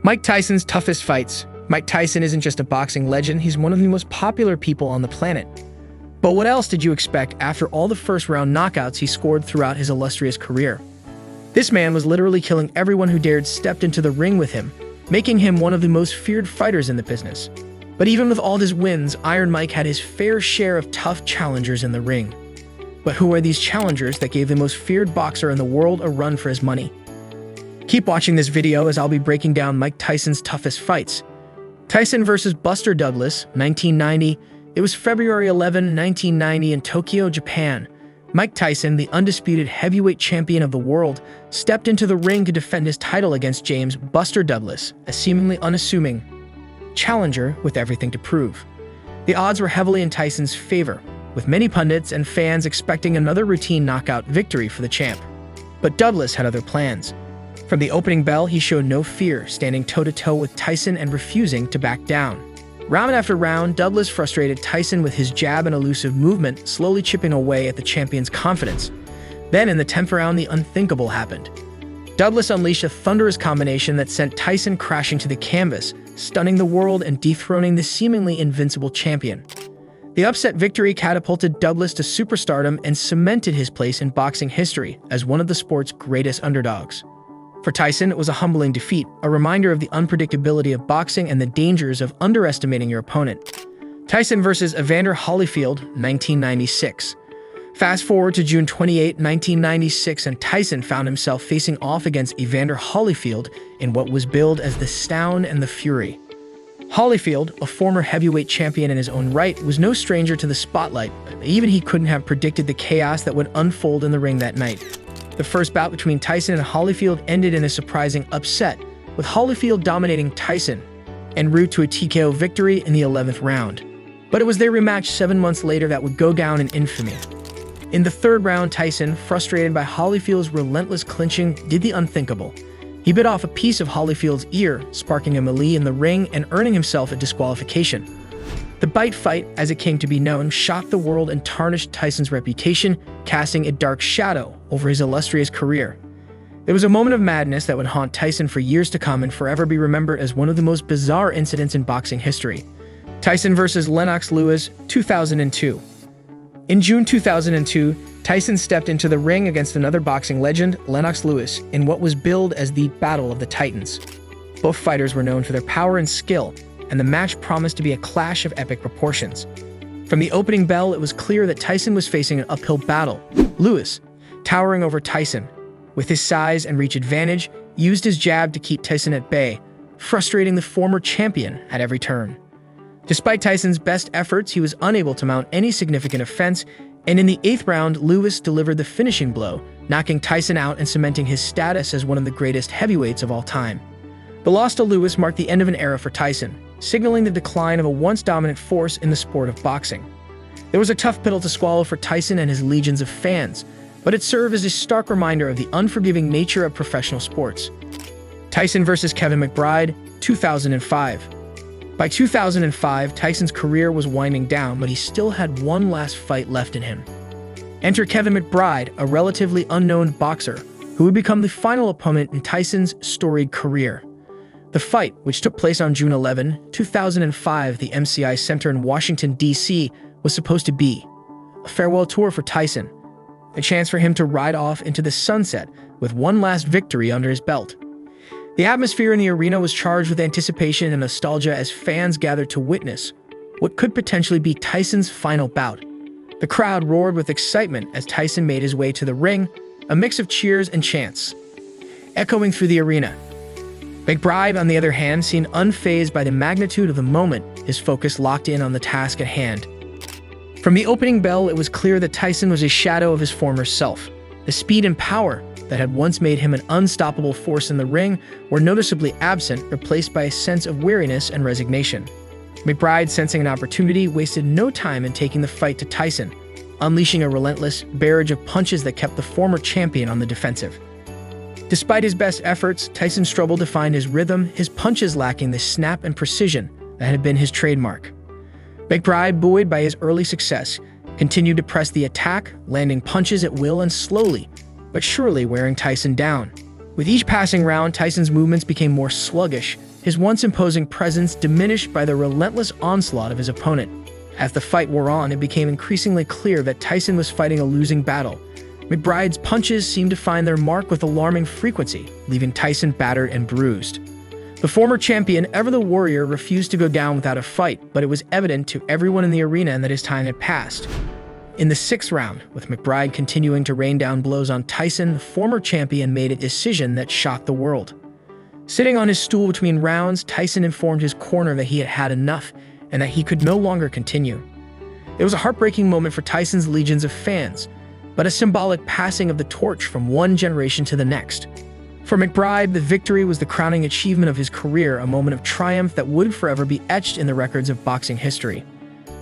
Mike Tyson's toughest fights. Mike Tyson isn't just a boxing legend, he's one of the most popular people on the planet. But what else did you expect after all the first-round knockouts he scored throughout his illustrious career? This man was literally killing everyone who dared step into the ring with him, making him one of the most feared fighters in the business. But even with all his wins, Iron Mike had his fair share of tough challengers in the ring. But who are these challengers that gave the most feared boxer in the world a run for his money? Keep watching this video as I'll be breaking down Mike Tyson's toughest fights. Tyson versus Buster Douglas, 1990. It was February 11, 1990 in Tokyo, Japan. Mike Tyson, the undisputed heavyweight champion of the world, stepped into the ring to defend his title against James "Buster" Douglas, a seemingly unassuming challenger with everything to prove. The odds were heavily in Tyson's favor, with many pundits and fans expecting another routine knockout victory for the champ. But Douglas had other plans. From the opening bell, he showed no fear, standing toe-to-toe with Tyson and refusing to back down. Round after round, Douglas frustrated Tyson with his jab and elusive movement, slowly chipping away at the champion's confidence. Then, in the 10th round, the unthinkable happened. Douglas unleashed a thunderous combination that sent Tyson crashing to the canvas, stunning the world and dethroning the seemingly invincible champion. The upset victory catapulted Douglas to superstardom and cemented his place in boxing history as one of the sport's greatest underdogs. For Tyson, it was a humbling defeat, a reminder of the unpredictability of boxing and the dangers of underestimating your opponent. Tyson versus Evander Holyfield, 1996. Fast forward to June 28, 1996, and Tyson found himself facing off against Evander Holyfield in what was billed as the Sound and the Fury. Holyfield, a former heavyweight champion in his own right, was no stranger to the spotlight, but even he couldn't have predicted the chaos that would unfold in the ring that night. The first bout between Tyson and Holyfield ended in a surprising upset, with Holyfield dominating Tyson en route to a TKO victory in the 11th round. But it was their rematch 7 months later that would go down in infamy. In the 3rd round, Tyson, frustrated by Holyfield's relentless clinching, did the unthinkable. He bit off a piece of Holyfield's ear, sparking a melee in the ring and earning himself a disqualification. The bite fight, as it came to be known, shocked the world and tarnished Tyson's reputation, casting a dark shadow over his illustrious career. It was a moment of madness that would haunt Tyson for years to come and forever be remembered as one of the most bizarre incidents in boxing history. Tyson versus Lennox Lewis, 2002. In June 2002, Tyson stepped into the ring against another boxing legend, Lennox Lewis, in what was billed as the Battle of the Titans. Both fighters were known for their power and skill, and the match promised to be a clash of epic proportions. From the opening bell, it was clear that Tyson was facing an uphill battle. Lewis, towering over Tyson, with his size and reach advantage, used his jab to keep Tyson at bay, frustrating the former champion at every turn. Despite Tyson's best efforts, he was unable to mount any significant offense, and in the 8th round, Lewis delivered the finishing blow, knocking Tyson out and cementing his status as one of the greatest heavyweights of all time. The loss to Lewis marked the end of an era for Tyson, signaling the decline of a once dominant force in the sport of boxing. There was a tough pill to swallow for Tyson and his legions of fans, but it served as a stark reminder of the unforgiving nature of professional sports. Tyson versus Kevin McBride, 2005. By 2005, Tyson's career was winding down, but he still had one last fight left in him. Enter Kevin McBride, a relatively unknown boxer, who would become the final opponent in Tyson's storied career. The fight, which took place on June 11, 2005, the MCI Center in Washington, D.C., was supposed to be a farewell tour for Tyson, a chance for him to ride off into the sunset with one last victory under his belt. The atmosphere in the arena was charged with anticipation and nostalgia as fans gathered to witness what could potentially be Tyson's final bout. The crowd roared with excitement as Tyson made his way to the ring, a mix of cheers and chants echoing through the arena. McBride, on the other hand, seemed unfazed by the magnitude of the moment, his focus locked in on the task at hand. From the opening bell, it was clear that Tyson was a shadow of his former self. The speed and power that had once made him an unstoppable force in the ring were noticeably absent, replaced by a sense of weariness and resignation. McBride, sensing an opportunity, wasted no time in taking the fight to Tyson, unleashing a relentless barrage of punches that kept the former champion on the defensive. Despite his best efforts, Tyson struggled to find his rhythm, his punches lacking the snap and precision that had been his trademark. McBride, buoyed by his early success, continued to press the attack, landing punches at will and slowly, but surely wearing Tyson down. With each passing round, Tyson's movements became more sluggish, his once imposing presence diminished by the relentless onslaught of his opponent. As the fight wore on, it became increasingly clear that Tyson was fighting a losing battle. McBride's punches seemed to find their mark with alarming frequency, leaving Tyson battered and bruised. The former champion, ever the warrior, refused to go down without a fight, but it was evident to everyone in the arena that his time had passed. In the sixth round, with McBride continuing to rain down blows on Tyson, the former champion made a decision that shocked the world. Sitting on his stool between rounds, Tyson informed his corner that he had had enough and that he could no longer continue. It was a heartbreaking moment for Tyson's legions of fans, but a symbolic passing of the torch from one generation to the next. For McBride, the victory was the crowning achievement of his career, a moment of triumph that would forever be etched in the records of boxing history.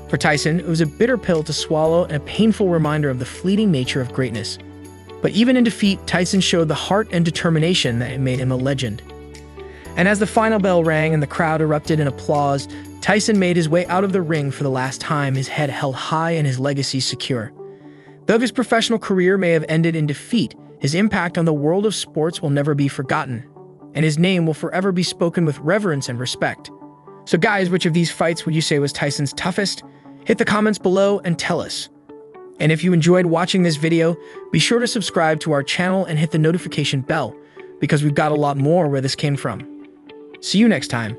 For Tyson, it was a bitter pill to swallow and a painful reminder of the fleeting nature of greatness. But even in defeat, Tyson showed the heart and determination that had made him a legend. And as the final bell rang and the crowd erupted in applause, Tyson made his way out of the ring for the last time, his head held high and his legacy secure. Though his professional career may have ended in defeat, his impact on the world of sports will never be forgotten, and his name will forever be spoken with reverence and respect. So guys, which of these fights would you say was Tyson's toughest? Hit the comments below and tell us. And if you enjoyed watching this video, be sure to subscribe to our channel and hit the notification bell, because we've got a lot more where this came from. See you next time.